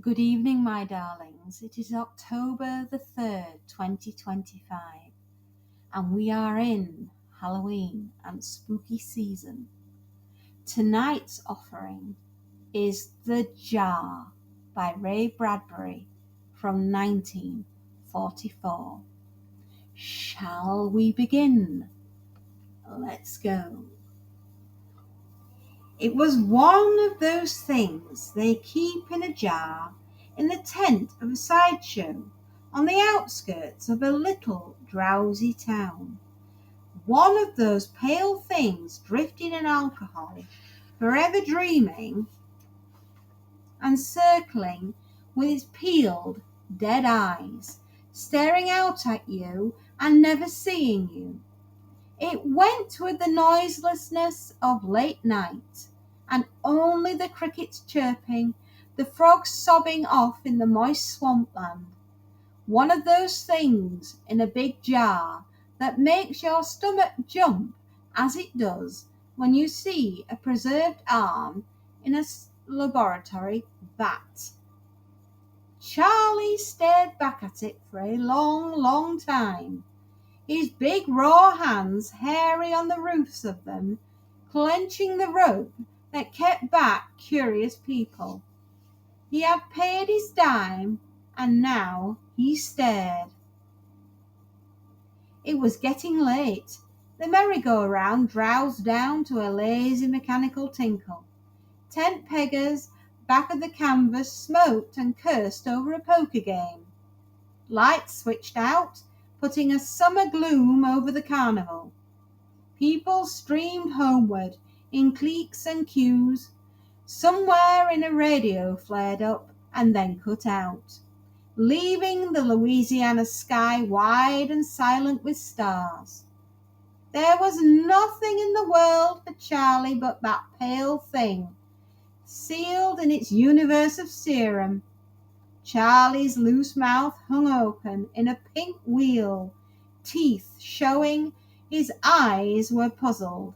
Good evening, my darlings. It is October the 3rd, 2025, and we are in Halloween and spooky season. Tonight's offering is The Jar by Ray Bradbury from 1944. Shall we begin? Let's go. It was one of those things they keep in a jar in the tent of a sideshow on the outskirts of a little drowsy town. One of those pale things drifting in alcohol, forever dreaming and circling with its peeled, dead eyes, staring out at you and never seeing you. It went with the noiselessness of late night, and only the crickets chirping, the frogs sobbing off in the moist swampland. One of those things in a big jar that makes your stomach jump as it does when you see a preserved arm in a laboratory vat. Charlie stared back at it for a long, long time, his big raw hands hairy on the roofs of them, clenching the rope that kept back curious people. He had paid his dime, and now he stared. It was getting late. The merry-go-round drowsed down to a lazy mechanical tinkle. Tent peggers back of the canvas smoked and cursed over a poker game. Lights switched out, putting a summer gloom over the carnival. People streamed homeward in cliques and queues. Somewhere in a radio flared up and then cut out, leaving the Louisiana sky wide and silent with stars. There was nothing in the world for Charlie but that pale thing, sealed in its universe of serum. Charlie's loose mouth hung open in a pink wheel, teeth showing. His eyes were puzzled,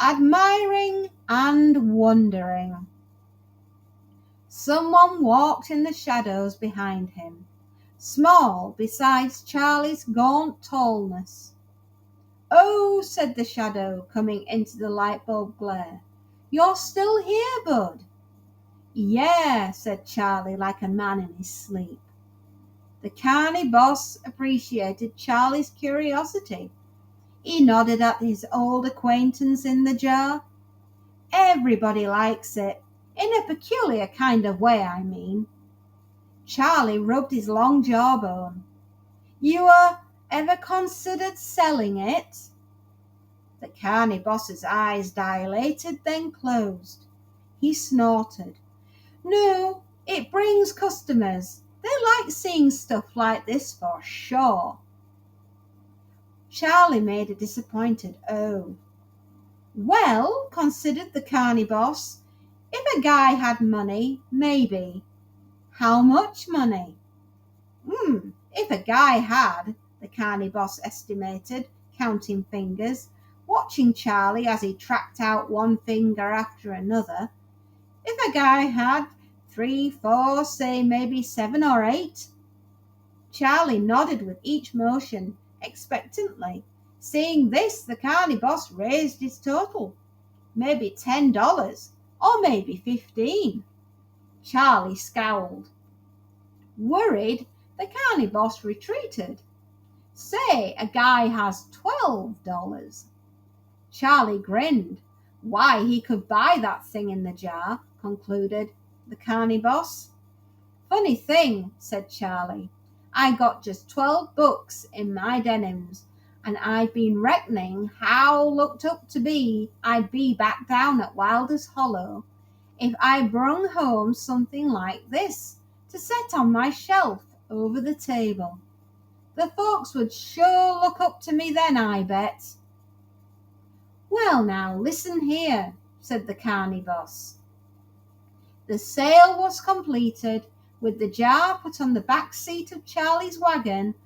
admiring and wondering. Someone walked in the shadows behind him, small beside Charlie's gaunt tallness. "Oh," said the shadow, coming into the light bulb glare, "you're still here, bud." "Yeah," said Charlie like a man in his sleep. The carny boss appreciated Charlie's curiosity. He nodded at his old acquaintance in the jar. "Everybody likes it, in a peculiar kind of way, I mean." Charlie rubbed his long jawbone. "You ever considered selling it?" The carny boss's eyes dilated, then closed. He snorted. "No, it brings customers. They like seeing stuff like this for sure." Charlie made a disappointed "oh." "Well," considered the carny boss, "if a guy had money, maybe." "How much money?" If a guy had," the carny boss estimated, counting fingers, watching Charlie as he tracked out one finger after another. "If a guy had 3, 4, say maybe 7 or 8. Charlie nodded with each motion, expectantly. Seeing this, the carny boss raised his total. "Maybe $10, or maybe 15. Charlie scowled. Worried, the carny boss retreated. "Say a guy has $12. Charlie grinned. "Why, he could buy that thing in the jar," concluded the carny boss. "Funny thing," said Charlie. "I got just $12 in my denims, and I've been reckoning how looked up to be I'd be back down at Wilder's Hollow if I brung home something like this to set on my shelf over the table. The folks would sure look up to me then, I bet." "Well, now, listen here," said the carny boss. The sale was completed. With the jar put on the back seat of Charlie's wagon,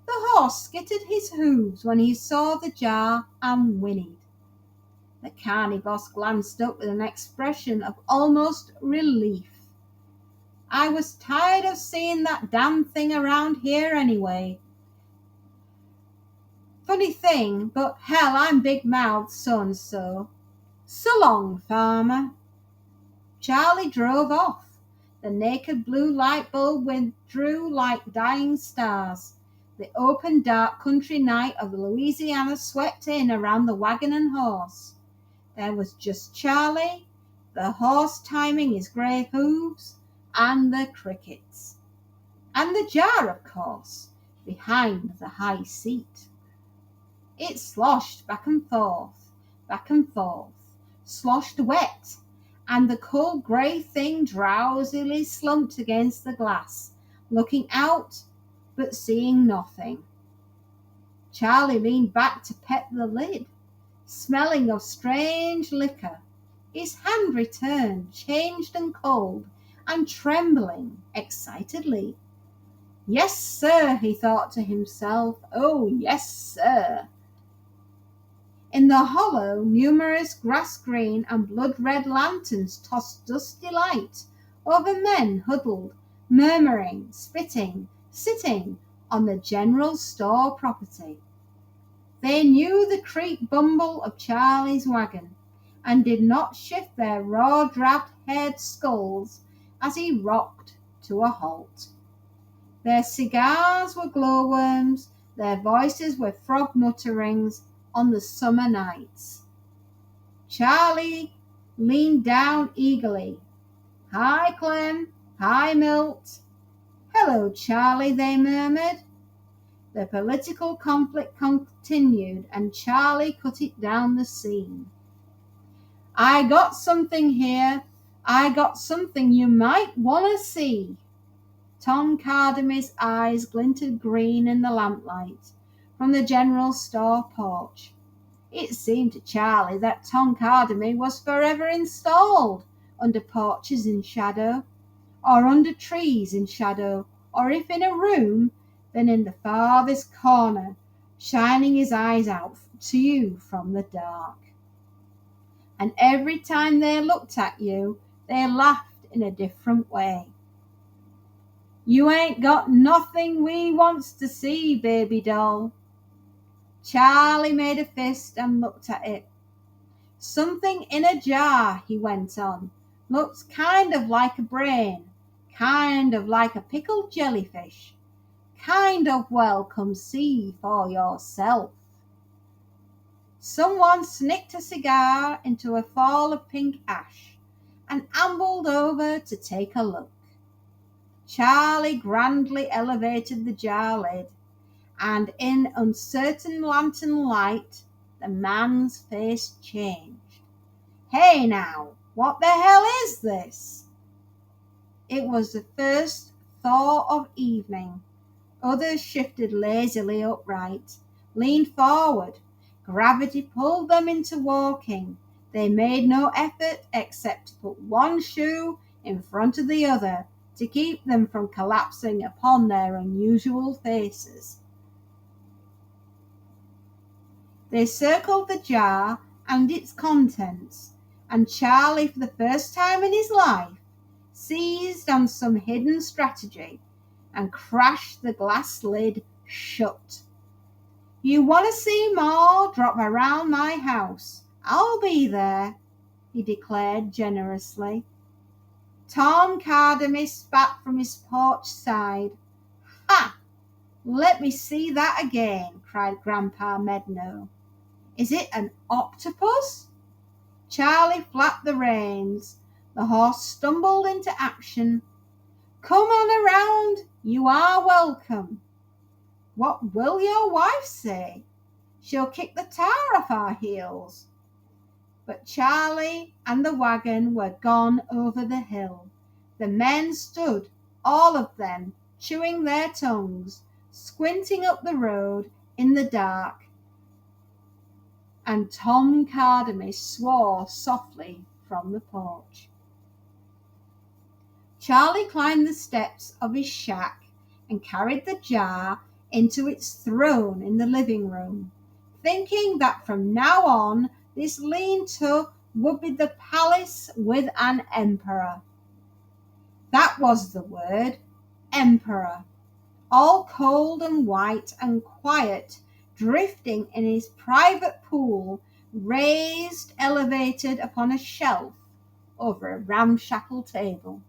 the horse skittered his hooves when he saw the jar and whinnied. The carny boss glanced up with an expression of almost relief. I was tired of seeing that damn thing around here anyway. Funny thing, but hell, I'm big-mouthed so-and-so. So long, farmer." Charlie drove off. The naked blue light bulb withdrew like dying stars. The open, dark country night of Louisiana swept in around the wagon and horse. There was just Charlie, the horse timing his grey hooves, and the crickets. And the jar, of course, behind the high seat. It sloshed back and forth, sloshed wet, and the cold grey thing drowsily slumped against the glass, looking out but seeing nothing. Charlie leaned back to pet the lid, smelling of strange liquor. His hand returned, changed and cold, and trembling excitedly. "Yes, sir," he thought to himself. "Oh, yes, sir." In the hollow, numerous grass-green and blood-red lanterns tossed dusty light over men huddled, murmuring, spitting, sitting on the general store property. They knew the creak bumble of Charlie's wagon, and did not shift their raw drab-haired skulls as he rocked to a halt. Their cigars were glowworms, their voices were frog mutterings on the summer nights. Charlie leaned down eagerly. "Hi, Clem. Hi, Milt." "Hello, Charlie," they murmured. The political conflict continued, and Charlie cut it down the seam. "I got something here. I got something you might want to see." Tom Cardamy's eyes glinted green in the lamplight from the general store porch. It seemed to Charlie that Tom Cardamy was forever installed under porches in shadow, or under trees in shadow, or if in a room, then in the farthest corner, shining his eyes out to you from the dark. And every time they looked at you, they laughed in a different way. "You ain't got nothing we wants to see, baby doll." Charlie made a fist and looked at it. "Something in a jar," he went on. "Looks kind of like a brain, kind of like a pickled jellyfish. Kind of well, come see for yourself." Someone snicked a cigar into a fall of pink ash and ambled over to take a look. Charlie grandly elevated the jar lid, and in uncertain lantern light the man's face changed. "Hey now, what the hell is this?" It was the first thaw of evening. Others shifted lazily upright, leaned forward. Gravity pulled them into walking. They made no effort except to put one shoe in front of the other to keep them from collapsing upon their unusual faces. They circled the jar and its contents, and Charlie, for the first time in his life, seized on some hidden strategy and crashed the glass lid shut. "You want to see more? Drop around my house. I'll be there," he declared generously. Tom Cardamy spat from his porch side. "Ha! Let me see that again," cried Grandpa Medno. "Is it an octopus?" Charlie flapped the reins. The horse stumbled into action. "Come on around. You are welcome." "What will your wife say?" "She'll kick the tar off our heels." But Charlie and the wagon were gone over the hill. The men stood, all of them, chewing their tongues, squinting up the road in the dark, and Tom Cardamy swore softly from the porch. Charlie climbed the steps of his shack and carried the jar into its throne in the living room, thinking that from now on this lean-to would be the palace with an emperor. That was the word, emperor, all cold and white and quiet, drifting in his private pool, raised, elevated upon a shelf over a ramshackle table.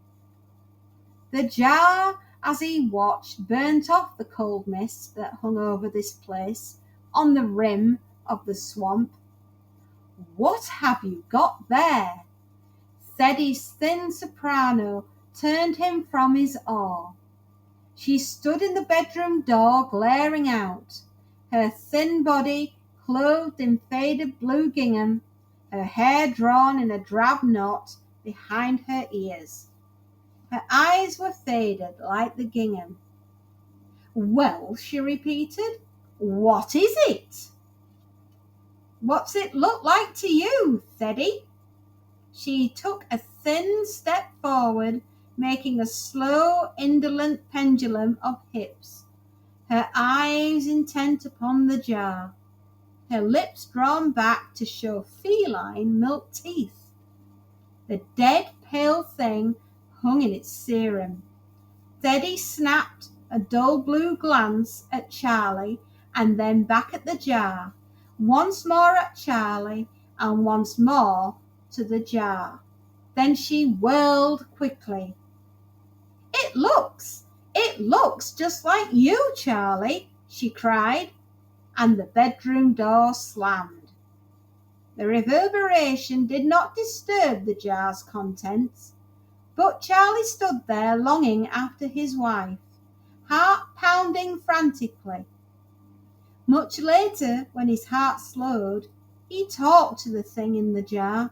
The jar, as he watched, burnt off the cold mist that hung over this place on the rim of the swamp. What have you got there? Teddy's thin soprano turned him from his awe. She stood in the bedroom door, glaring out, her thin body clothed in faded blue gingham, her hair drawn in a drab knot behind her ears. Her eyes were faded like the gingham. Well, she repeated, what is it? What's it look like to you, Teddy? She took a thin step forward, making a slow, indolent pendulum of hips, her eyes intent upon the jar, her lips drawn back to show feline milk teeth. The dead, pale thing hung in its serum. Teddy snapped a dull blue glance at Charlie and then back at the jar, once more at Charlie and once more to the jar. Then she whirled quickly. It looks just like you, Charlie, she cried, and the bedroom door slammed. The reverberation did not disturb the jar's contents, but Charlie stood there longing after his wife, heart pounding frantically. Much later, when his heart slowed, he talked to the thing in the jar.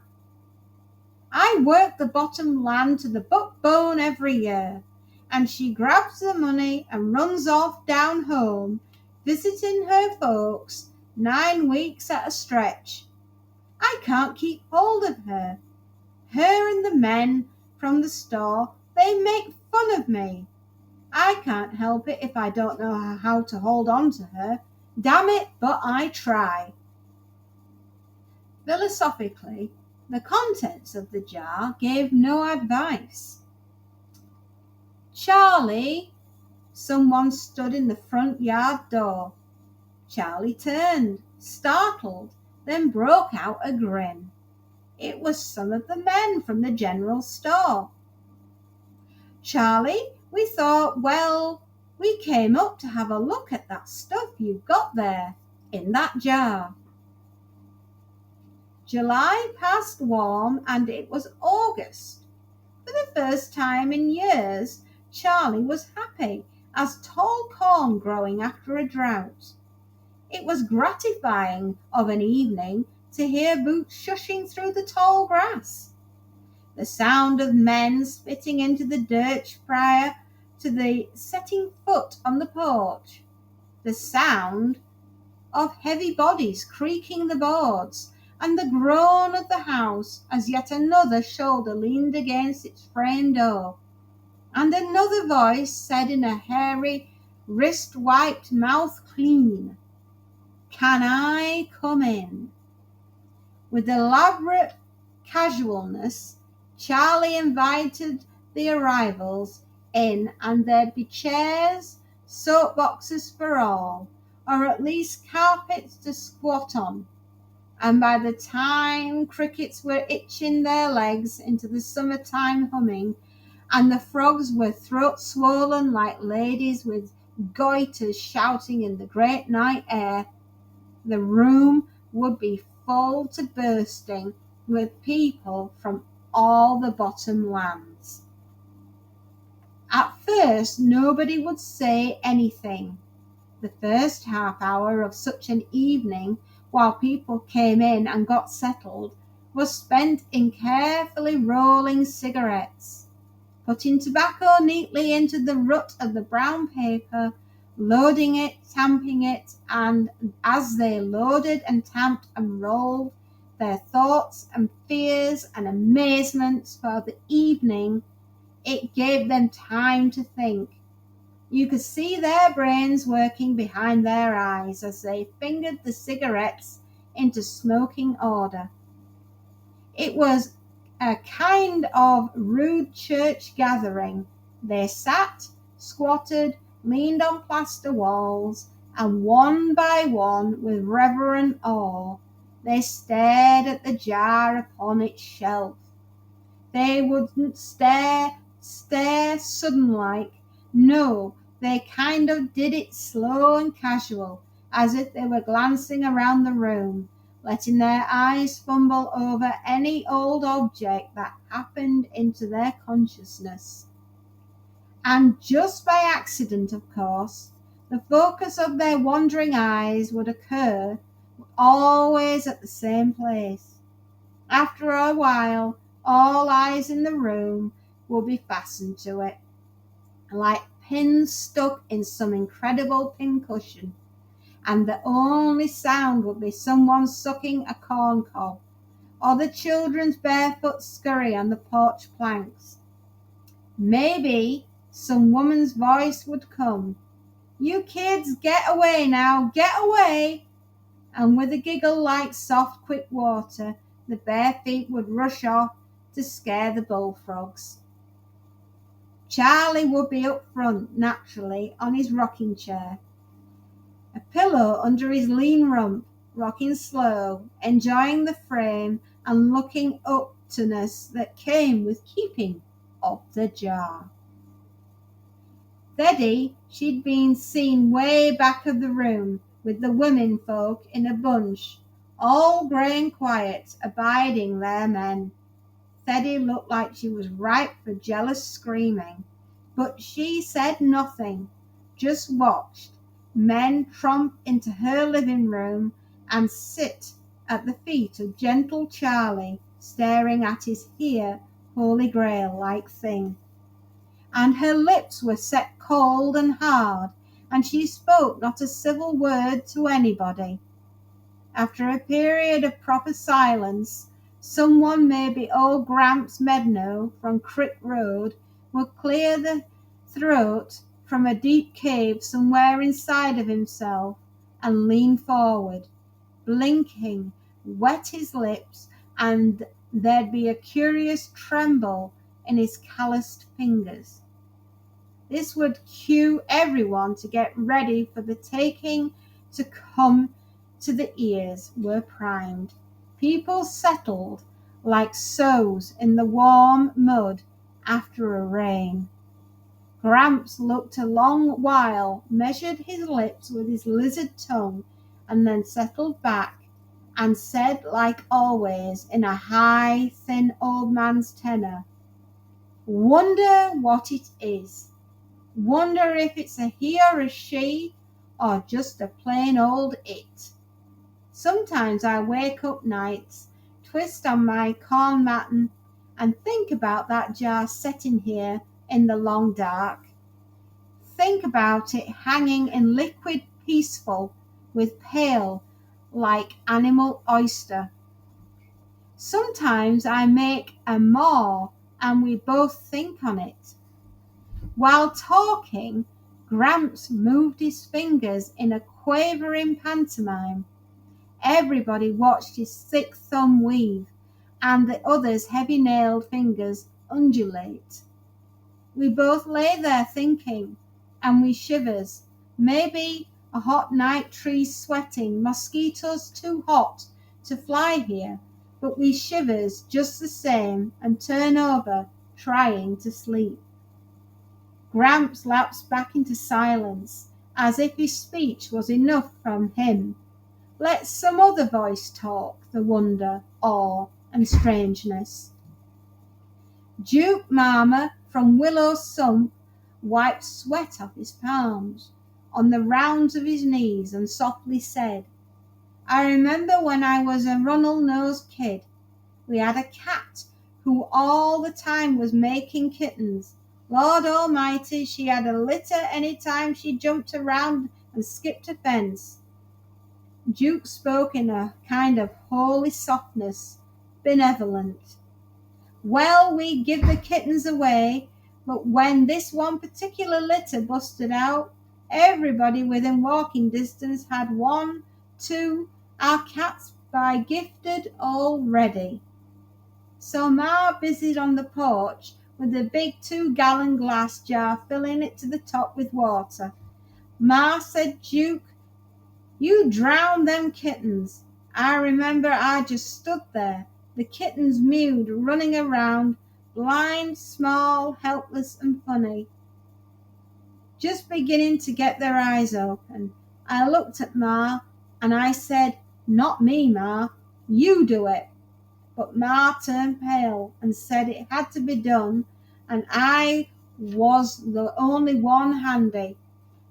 I work the bottom land to the buckbone every year, and she grabs the money and runs off down home, visiting her folks 9 weeks at a stretch. I can't keep hold of her. Her and the men from the store, they make fun of me. I can't help it if I don't know how to hold on to her. Damn it, but I try. Philosophically, the contents of the jar gave no advice. Charlie, someone stood in the front yard door. Charlie turned, startled, then broke out a grin. It was some of the men from the general store. Charlie, we thought, well, we came up to have a look at that stuff you've got there in that jar. July passed warm and it was August. For the first time in years, Charlie was happy as tall corn growing after a drought. It was gratifying of an evening to hear boots shushing through the tall grass. The sound of men spitting into the dirt prior to the setting foot on the porch. The sound of heavy bodies creaking the boards, and the groan of the house as yet another shoulder leaned against its frame door, and another voice said in a hairy, wrist-wiped mouth clean, "Can I come in?" With elaborate casualness, Charlie invited the arrivals in, and there'd be chairs, soap boxes for all, or at least carpets to squat on. And by the time crickets were itching their legs into the summertime humming, and the frogs were throat swollen like ladies with goiters shouting in the great night air, the room would be full to bursting with people from all the bottom lands. At first, nobody would say anything. The first half hour of such an evening, while people came in and got settled, was spent in carefully rolling cigarettes, putting tobacco neatly into the rut of the brown paper, loading it, tamping it, and as they loaded and tamped and rolled, their thoughts and fears and amazements for the evening, it gave them time to think. You could see their brains working behind their eyes as they fingered the cigarettes into smoking order. It was a kind of rude church gathering. They sat, squatted, leaned on plaster walls, and one by one, with reverent awe, they stared at the jar upon its shelf. They wouldn't stare sudden like. No, they kind of did it slow and casual, as if they were glancing around the room, letting their eyes fumble over any old object that happened into their consciousness. And just by accident, of course, the focus of their wandering eyes would occur always at the same place. After a while, all eyes in the room would be fastened to it, like pins stuck in some incredible pincushion, and the only sound would be someone sucking a corn cob, or the children's barefoot scurry on the porch planks. Maybe some woman's voice would come, "You kids, get away now, get away!" And with a giggle like soft, quick water, the bare feet would rush off to scare the bullfrogs. Charlie would be up front, naturally, on his rocking chair, a pillow under his lean rump, rocking slow, enjoying the frame and looking up-to-ness that came with keeping of the jar. Teddy, she'd been seen way back of the room, with the women folk in a bunch, all grey and quiet, abiding their men. Teddy looked like she was ripe for jealous screaming, but she said nothing, just watched men tromp into her living room and sit at the feet of gentle Charlie, staring at his here holy grail-like thing. And her lips were set cold and hard, and she spoke not a civil word to anybody. After a period of proper silence, someone, maybe old Gramps Medno from Crick Road, would clear the throat from a deep cave somewhere inside of himself and lean forward, blinking, wet his lips, and there'd be a curious tremble in his calloused fingers. This would cue everyone to get ready for the taking to come to the ears were primed. People settled like sows in the warm mud after a rain. Gramps looked a long while, measured his lips with his lizard tongue, and then settled back and said, like always, in a high, thin old man's tenor, "Wonder what it is. Wonder if it's a he or a she, or just a plain old it. Sometimes I wake up nights, twist on my corn mattin, and think about that jar setting here in the long dark. Think about it hanging in liquid peaceful, with pale, like animal oyster. Sometimes I make a maw, and we both think on it." While talking, Gramps moved his fingers in a quavering pantomime. Everybody watched his thick thumb weave and the other's heavy-nailed fingers undulate. We both lay there thinking, and we shivers. Maybe a hot night, trees sweating, mosquitoes too hot to fly here, but we shivers just the same and turn over trying to sleep. Gramps lapsed back into silence, as if his speech was enough from him. Let some other voice talk the wonder, awe, and strangeness. Duke Marmer from Willow Sump wiped sweat off his palms on the rounds of his knees and softly said, "I remember when I was a runnel-nosed kid, we had a cat who all the time was making kittens. Lord Almighty, she had a litter any time she jumped around and skipped a fence." Duke spoke in a kind of holy softness, benevolent. "Well, we give the kittens away, but when this one particular litter busted out, everybody within walking distance had one, two, our cats by gifted already. So Ma busied on the porch with a big 2-gallon glass jar, filling it to the top with water. Ma said, Duke, you drowned them kittens. I remember I just stood there. The kittens mewed, running around, blind, small, helpless and funny, just beginning to get their eyes open. I looked at Ma and I said, not me, Ma, you do it. But Ma turned pale and said it had to be done, and I was the only one handy,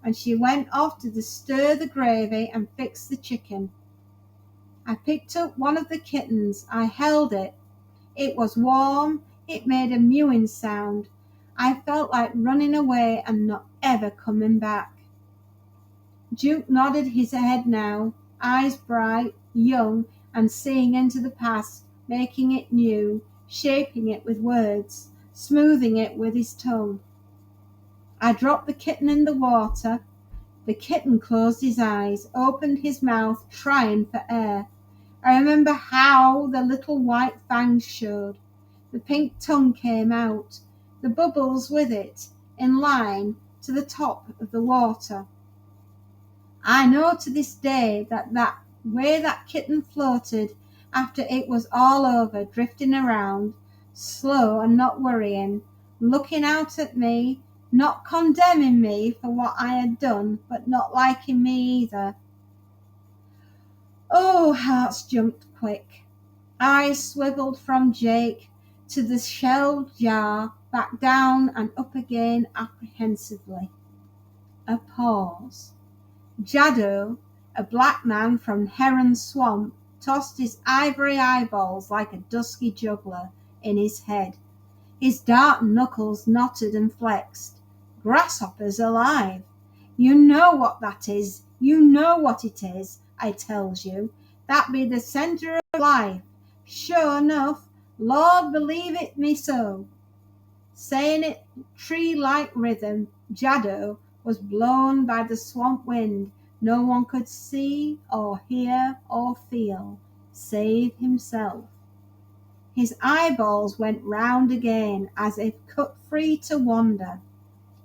and she went off to stir the gravy and fix the chicken. I picked up one of the kittens. I held it. It was warm. It made a mewing sound. I felt like running away and not ever coming back. Duke nodded his head now, eyes bright, young, and seeing into the past, making it new, shaping it with words, smoothing it with his tongue. I dropped the kitten in the water. The kitten closed his eyes, opened his mouth, trying for air. I remember how the little white fangs showed. The pink tongue came out, the bubbles with it, in line to the top of the water. I know to this day that way that kitten floated after it was all over, drifting around, slow and not worrying, looking out at me, not condemning me for what I had done, but not liking me either. Oh, hearts jumped quick. Eyes swiveled from Jake to the shelled jar, back down and up again apprehensively. A pause. Jaddo, a black man from Heron Swamp, tossed his ivory eyeballs like a dusky juggler in his head. His dark knuckles knotted and flexed. Grasshoppers alive! You know what that is. You know what it is, I tells you. That be the centre of life. Sure enough, Lord believe it me so. Saying it tree-like rhythm, Jaddo was blown by the swamp wind. No one could see or hear or feel, save himself. His eyeballs went round again, as if cut free to wander.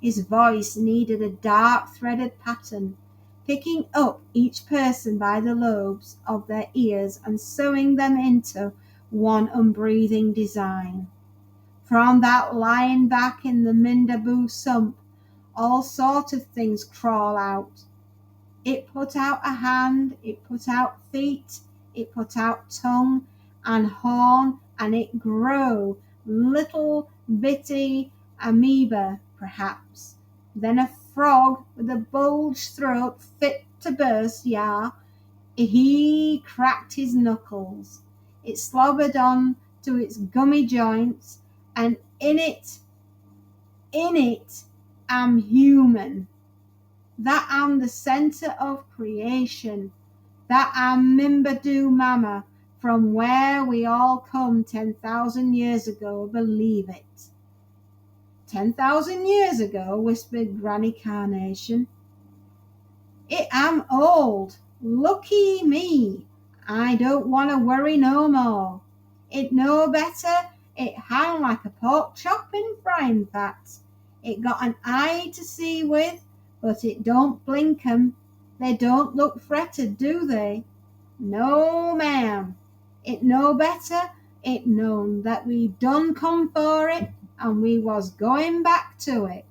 His voice needed a dark threaded pattern, picking up each person by the lobes of their ears and sewing them into one unbreathing design. From that lying back in the Mindaboo sump, all sort of things crawl out. It put out a hand, it put out feet, it put out tongue and horn, and it grow, little bitty amoeba, perhaps. Then a frog with a bulged throat fit to burst, he cracked his knuckles. It slobbered on to its gummy joints, and in it, am human. That am the centre of creation. That am Mimbadoo Mama, from where we all come 10,000 years ago, believe it. 10,000 years ago, whispered Granny Carnation. It am old. Looky me. I don't want to worry no more. It no better. It hang like a pork chop in frying fat. It got an eye to see with, but it don't blink 'em. They don't look fretted, do they? No, ma'am. It no better. It known that we done come for it, and we was going back to it.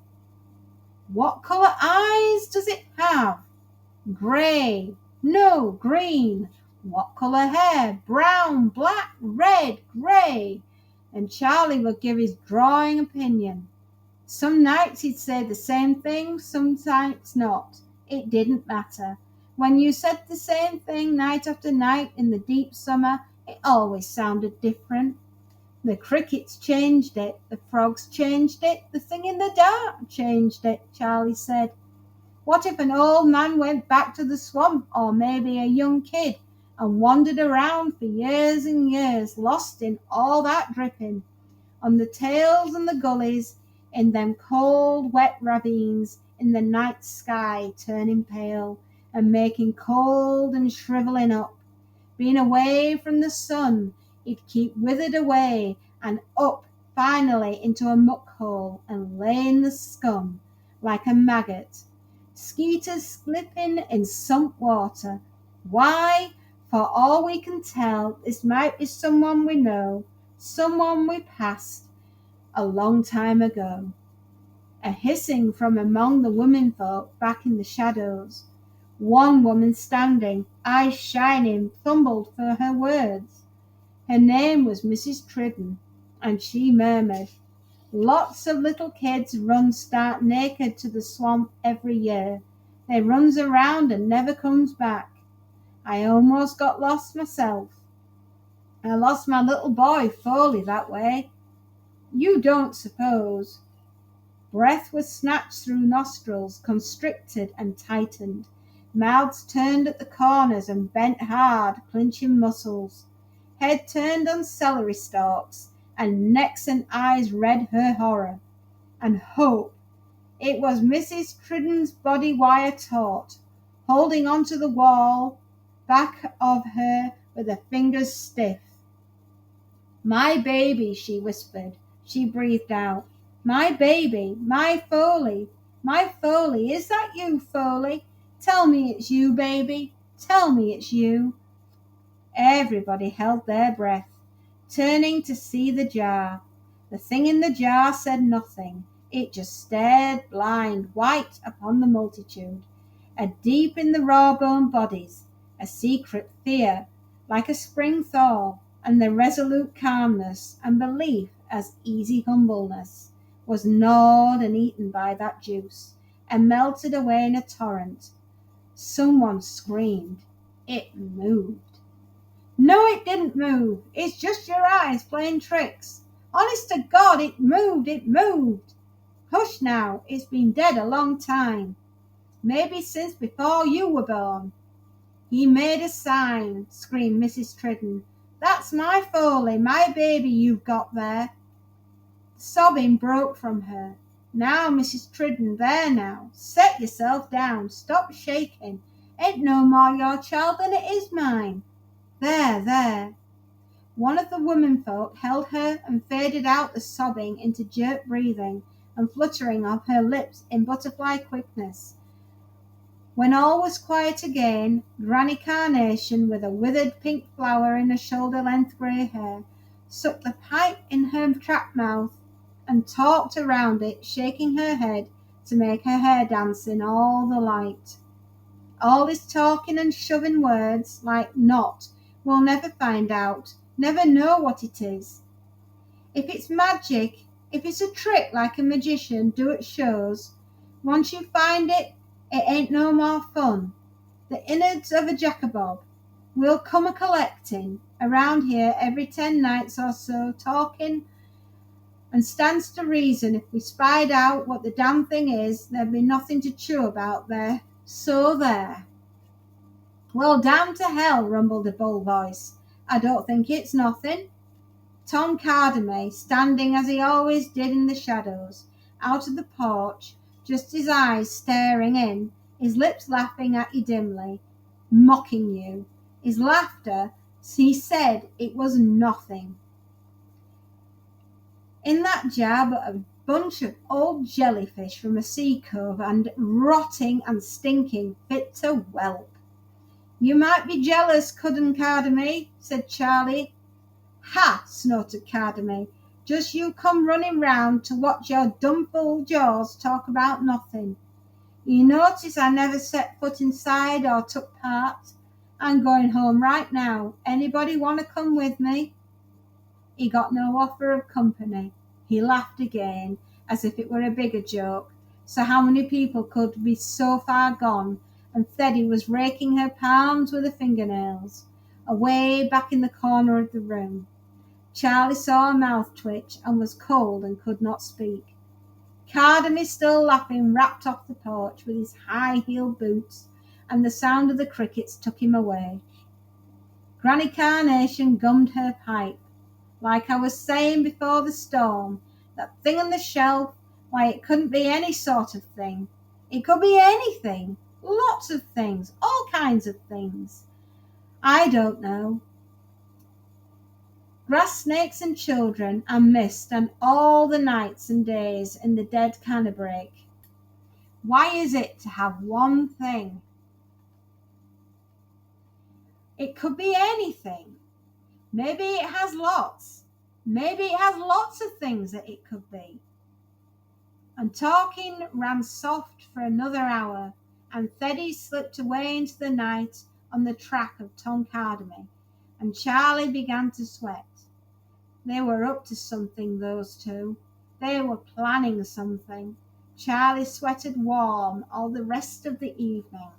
What colour eyes does it have? Grey. No, green. What colour hair? Brown, black, red, grey. And Charlie would give his drawing opinion. Some nights he'd say the same thing, some nights not. It didn't matter. When you said the same thing night after night in the deep summer, it always sounded different. The crickets changed it, the frogs changed it, the thing in the dark changed it, Charlie said. What if an old man went back to the swamp, or maybe a young kid, and wandered around for years and years, lost in all that dripping, on the tails and the gullies, in them cold, wet ravines, in the night sky turning pale, and making cold and shrivelling up. Being away from the sun, he'd keep withered away, and up finally into a muck hole and lay in the scum like a maggot. Skeeters slipping in sump water. Why, for all we can tell, this might be someone we know, someone we passed a long time ago. A hissing from among the womenfolk back in the shadows. One woman standing, eyes shining, fumbled for her words. Her name was Mrs. Tridden, and she murmured, "Lots of little kids run stark naked to the swamp every year. They runs around and never comes back. I almost got lost myself. I lost my little boy Foley that way. You don't suppose." Breath was snatched through nostrils, constricted and tightened. Mouths turned at the corners and bent hard, clinching muscles. Head turned on celery stalks, and necks and eyes read her horror. And hope. It was Mrs. Tridden's body wire taut, holding onto the wall back of her with her fingers stiff. "My baby," she whispered. She breathed out. "My baby, my Foley, my Foley. Is that you, Foley? Tell me it's you, baby. Tell me it's you." Everybody held their breath, turning to see the jar. The thing in the jar said nothing. It just stared blind, white upon the multitude. A deep in the raw-boned bodies, a secret fear, like a spring thaw, and the resolute calmness and belief as easy humbleness, was gnawed and eaten by that juice, and melted away in a torrent. Someone screamed. It moved. "No, it didn't move. It's just your eyes playing tricks. Honest to God, it moved, it moved." "Hush now, it's been dead a long time. Maybe since before you were born." "He made a sign," screamed Mrs. Tridden. "That's my Foley, my baby you've got there." The sobbing broke from her. "Now, Mrs. Tridden, there now. Set yourself down. Stop shaking. Ain't no more your child than it is mine. There, there." One of the womenfolk held her and faded out the sobbing into jerked breathing and fluttering of her lips in butterfly quickness. When all was quiet again, Granny Carnation, with a withered pink flower in her shoulder-length grey hair, sucked the pipe in her trap mouth and talked around it, shaking her head to make her hair dance in all the light. All this talking and shoving words like not we'll never find out, never know what it is. If it's magic, if it's a trick like a magician do at shows, once you find it, it ain't no more fun. The innards of a jackabob will come a-collecting around here every 10 nights or so, talking, and stands to reason if we spied out what the damn thing is, there'd be nothing to chew about there. So there." "Well, damn to hell," rumbled a bull voice. "I don't think it's nothing." Tom Cardamay, standing as he always did in the shadows, out of the porch, just his eyes staring in, his lips laughing at you dimly, mocking you. His laughter, he said it was nothing. In that jar but a bunch of old jellyfish from a sea cove, and rotting and stinking fit to whelp. "You might be jealous, Cousin Cardamay," said Charlie. "Ha!" snorted Cardamay. "Just you come running round to watch your dumb fool jaws talk about nothing. You notice I never set foot inside or took part. I'm going home right now. Anybody want to come with me?" He got no offer of company. He laughed again, as if it were a bigger joke. So how many people could be so far gone? And Theddy was raking her palms with her fingernails, away back in the corner of the room. Charlie saw her mouth twitch and was cold and could not speak. Cardamay, still laughing, rapped off the porch with his high-heeled boots, and the sound of the crickets took him away. Granny Carnation gummed her pipe. "Like I was saying before the storm, that thing on the shelf, why, it couldn't be any sort of thing. It could be anything, lots of things, all kinds of things. I don't know. Grass snakes and children and mist and all the nights and days in the dead cannebrake. Why is it to have one thing? It could be anything. Maybe it has lots. Maybe it has lots of things that it could be. And talking ran soft for another hour, and Theddy slipped away into the night on the track of Tom Cardamy, and Charlie began to sweat. They were up to something, those two. They were planning something. Charlie sweated warm all the rest of the evening.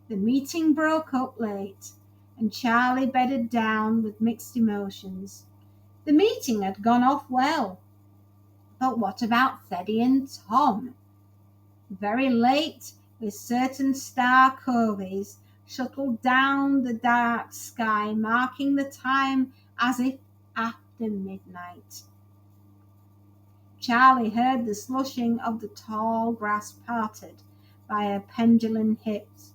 The meeting broke up late, and Charlie bedded down with mixed emotions. The meeting had gone off well. But what about Theddy and Tom? Very late, with certain star coveys shuttled down the dark sky, marking the time as if after midnight. Charlie heard the slushing of the tall grass parted by her pendulum hips.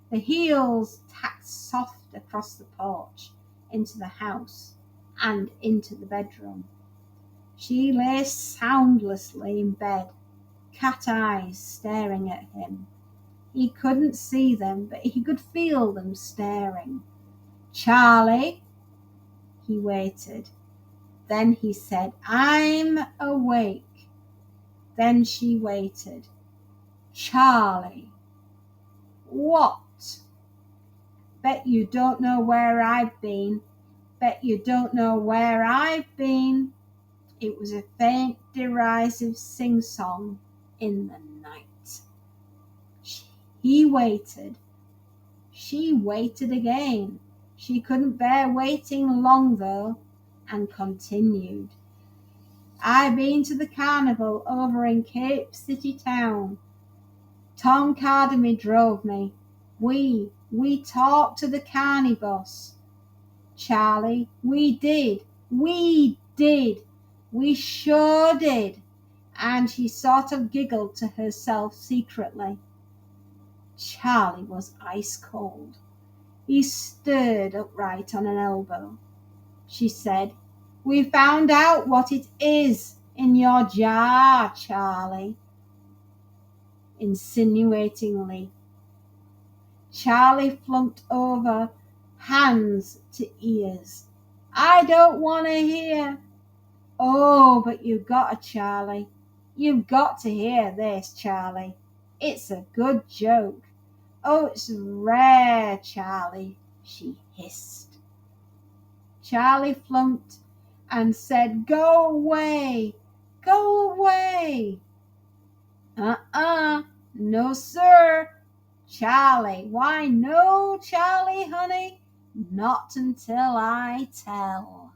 The heels tacked soft across the porch, into the house, and into the bedroom. She lay soundlessly in bed, cat eyes staring at him. He couldn't see them, but he could feel them staring. Charlie, he waited. Then he said, I'm awake. Then she waited. Charlie. What? Bet you don't know where I've been. Bet you don't know where I've been. It was a faint, derisive sing-song in the night. He waited. She waited again. She couldn't bear waiting long, though, and continued. I've been to the carnival over in Cape City town. Tom Cardamy drove me. We talked to the carny boss. Charlie, we did. We sure did. And she sort of giggled to herself secretly. Charlie was ice cold. He stirred upright on an elbow. She said, We found out what it is in your jar, Charlie. Insinuatingly. Charlie flunked over, hands to ears. I don't want to hear. Oh, but you've got to, Charlie. You've got to hear this, Charlie. It's a good joke. Oh, it's rare, Charlie, she hissed. Charlie flunked and said, Go away, go away. No, sir. Charlie, why no, Charlie, honey? Not until I tell.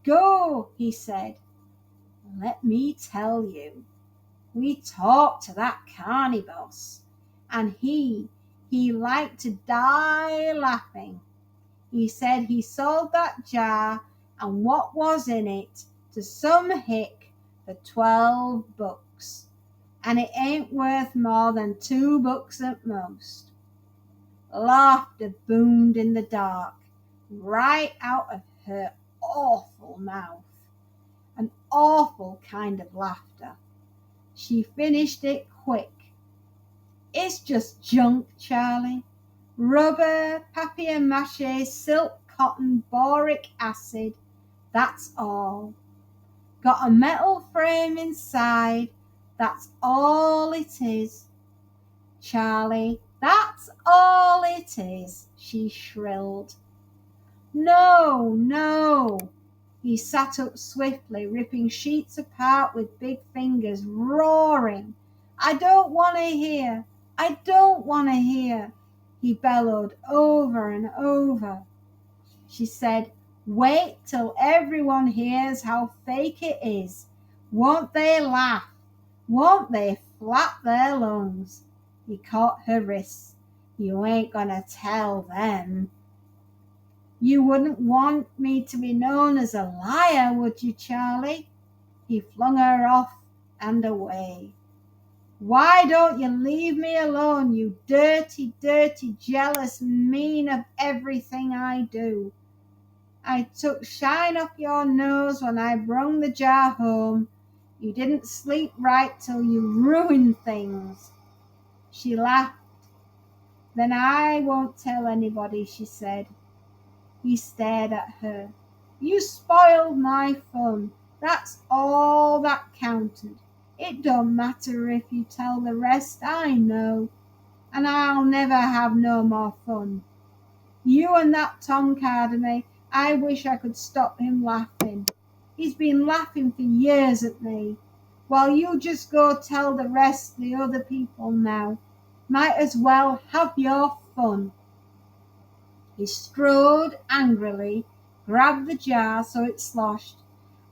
Go, he said. Let me tell you. We talked to that carny boss, and he liked to die laughing. He said he sold that jar and what was in it to some hick for $12, and it ain't worth more than $2 at most. Laughter boomed in the dark, right out of her awful mouth, an awful kind of laughter. She finished it quick. It's just junk, Charlie. Rubber, papier-mâché, silk, cotton, boric acid, that's all. Got a metal frame inside, that's all it is. Charlie, that's all it is, she shrilled. No. He sat up swiftly, ripping sheets apart with big fingers, roaring. I don't want to hear. I don't want to hear. He bellowed over and over. She said, Wait till everyone hears how fake it is. Won't they laugh? Won't they flap their lungs? He caught her wrists. You ain't gonna tell them. You wouldn't want me to be known as a liar, would you, Charlie? He flung her off and away. Why don't you leave me alone, you dirty, jealous, mean of everything I do? I took shine off your nose when I brung the jar home. You didn't sleep right till you ruined things." She laughed. "Then I won't tell anybody," she said. He stared at her. "You spoiled my fun. That's all that counted. It don't matter if you tell the rest, I know. And I'll never have no more fun. You and that Tom Carden, I wish I could stop him laughing. He's been laughing for years at me. Well, you just go tell the rest, the other people now. Might as well have your fun." He strode angrily, grabbed the jar so it sloshed,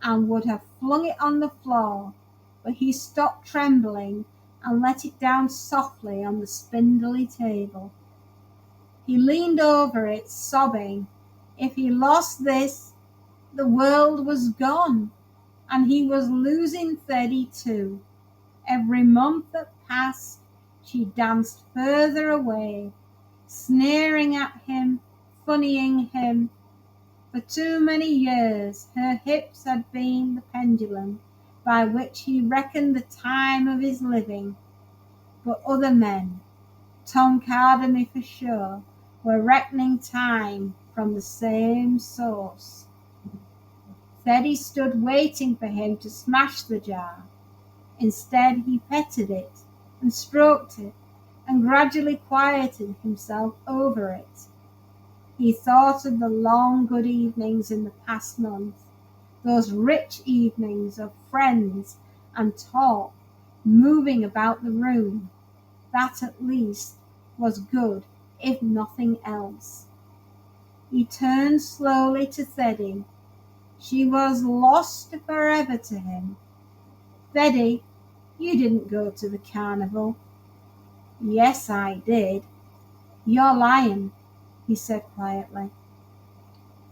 and would have flung it on the floor, but he stopped trembling and let it down softly on the spindly table. He leaned over it, sobbing. If he lost this, the world was gone, and he was losing Teddy too. Every month that passed, she danced further away, sneering at him, funnying him. For too many years her hips had been the pendulum by which he reckoned the time of his living. But other men, Tom Carden for sure, were reckoning time from the same source. Teddy stood waiting for him to smash the jar. Instead he petted it and stroked it and gradually quieted himself over it. He thought of the long good evenings in the past month, those rich evenings of friends and talk, moving about the room. That at least was good, if nothing else. He turned slowly to Teddy. She was lost forever to him. "Teddy, you didn't go to the carnival." "Yes, I did." "You're lying," he said quietly.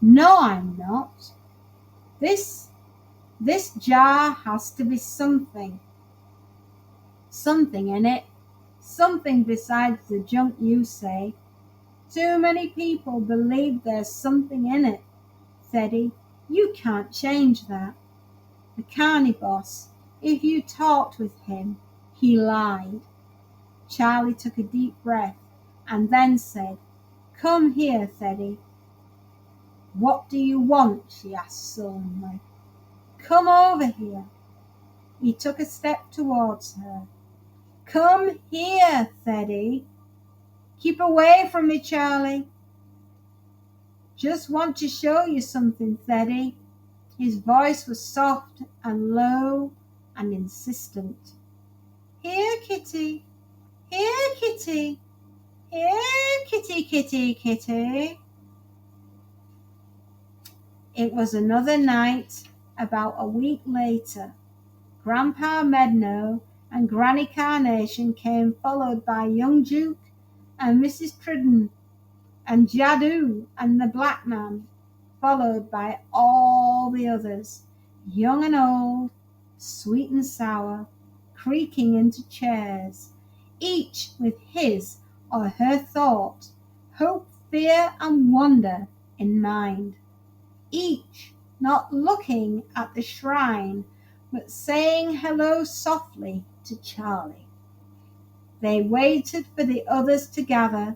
"No, I'm not. This jar has to be something in it, something besides the junk you say. Too many people believe there's something in it. Teddy, you can't change that. The carny boss, if you talked with him, he lied." Charlie took a deep breath and then said, "Come here, Teddy." "What do you want?" she asked sullenly. "Come over here." He took a step towards her. "Come here, Teddy." "Keep away from me, Charlie." "Just want to show you something, Teddy." His voice was soft and low and insistent. "Here, kitty. Here, kitty. Here, kitty, kitty, kitty." It was another night, about a week later. Grandpa Medno and Granny Carnation came, followed by young Duke and Mrs. Tridden, and Jadoo and the black man, followed by all the others, young and old, sweet and sour, creaking into chairs, each with his or her thought, hope, fear, and wonder in mind, each not looking at the shrine, but saying hello softly to Charlie. They waited for the others to gather.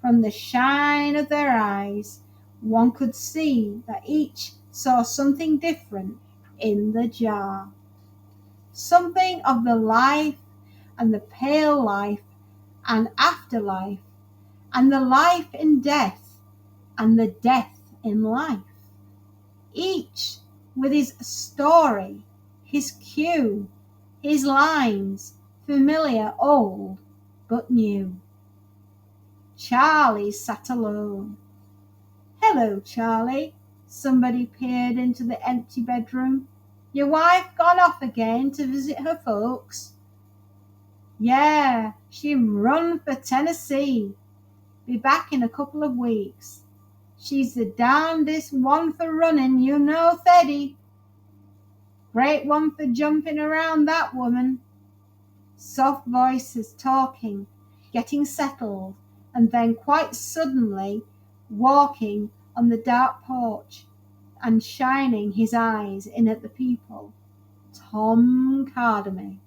From the shine of their eyes, one could see that each saw something different in the jar. Something of the life and the pale life and afterlife, and the life in death and the death in life. Each with his story, his cue, his lines, familiar, old, but new. Charlie sat alone. "Hello, Charlie." Somebody peered into the empty bedroom. "Your wife gone off again to visit her folks?" "Yeah, she run for Tennessee. Be back in a couple of weeks. She's the darndest one for running, you know, Teddy. Great one for jumping around, that woman." Soft voices talking, getting settled, and then quite suddenly walking on the dark porch. and shining his eyes in at the people. Tom Cardamy.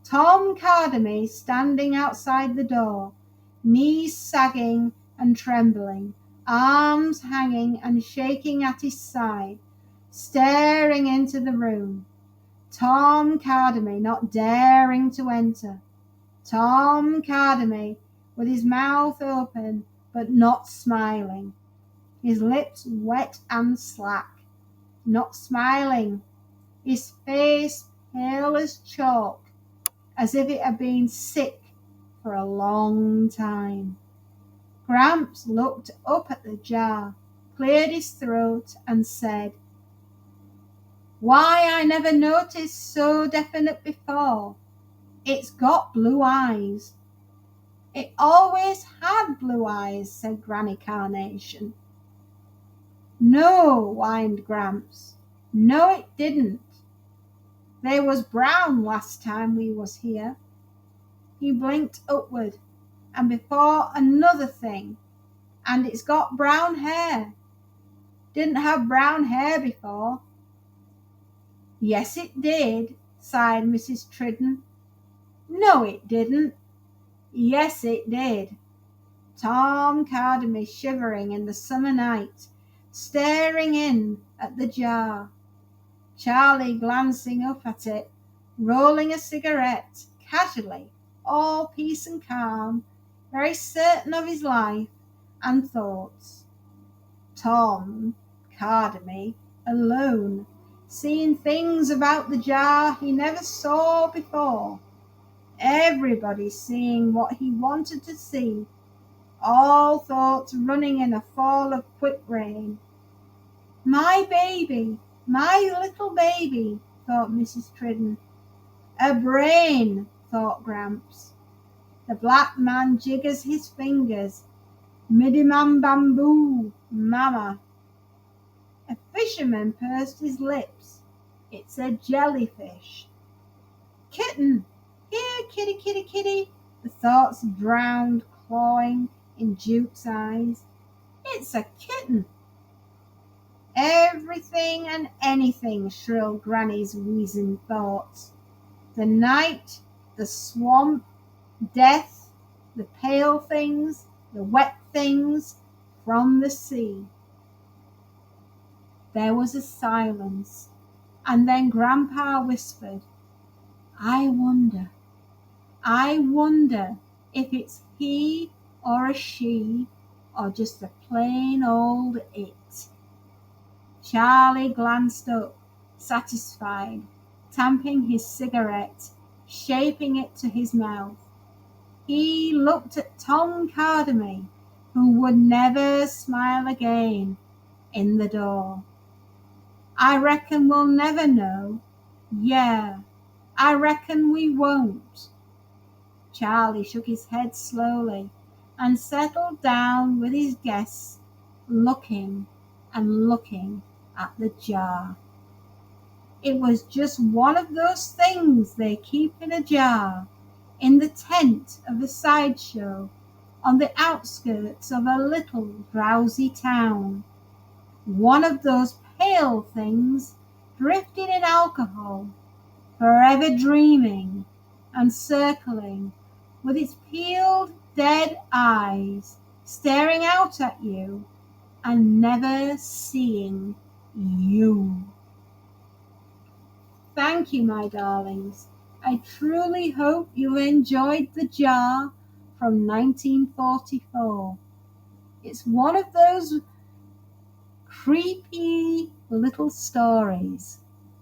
Tom Cardamy standing outside the door, knees sagging and trembling, arms hanging and shaking at his side, staring into the room. Tom Cardamy not daring to enter. Tom Cardamy with his mouth open but not smiling, his lips wet and slack, not smiling, his face pale as chalk, as if it had been sick for a long time. Gramps looked up at the jar, cleared his throat and said, "Why, I never noticed so definite before. It's got blue eyes." "It always had blue eyes," said Granny Carnation. "No," whined Gramps. "No, it didn't. They was brown last time we was here." He blinked upward, "And before another thing, and it's got brown hair. Didn't have brown hair before." "Yes, it did," sighed Mrs. Tridden. "No, it didn't." "Yes, it did." Tom Cardamy shivering in the summer night, staring in at the jar. Charlie glancing up at it, rolling a cigarette, casually, all peace and calm, very certain of his life and thoughts. Tom Cardamy alone, seeing things about the jar he never saw before. Everybody seeing what he wanted to see, all thoughts running in a fall of quick rain. "My baby, my little baby," thought Mrs. Tridden. "A brain," thought Gramps. The black man jiggers his fingers. "Midimam bamboo, mama." A fisherman pursed his lips. "It's a jellyfish." "Kitten, here, kitty, kitty, kitty," the thoughts drowned, clawing in Duke's eyes. "It's a kitten." "Everything and anything," shrilled Granny's wheezing thoughts. "The night, the swamp, death, the pale things, the wet things from the sea." There was a silence, and then Grandpa whispered, I wonder if it's he or a she or just a plain old it." Charlie glanced up, satisfied, tamping his cigarette, shaping it to his mouth. He looked at Tom Cardamy, who would never smile again, in the door. "I reckon we'll never know. Yeah, I reckon we won't." Charlie shook his head slowly and settled down with his guests, looking and looking at the jar. It was just one of those things they keep in a jar, in the tent of a sideshow, on the outskirts of a little drowsy town. One of those pale things, drifting in alcohol, forever dreaming and circling, with its peeled dead eyes, staring out at you and never seeing you. Thank you, my darlings. I truly hope you enjoyed The Jar from 1944. It's one of those creepy little stories.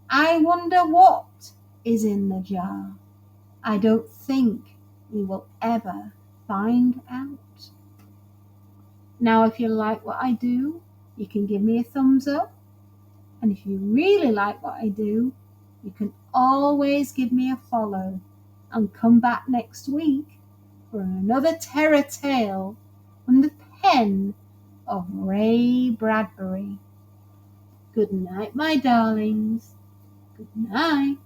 I wonder what is in the jar. I don't think we will ever find out. Now, if you like what I do, you can give me a thumbs up. And if you really like what I do, you can always give me a follow and come back next week for another terror tale from the pen of Ray Bradbury. Good night, my darlings. Good night.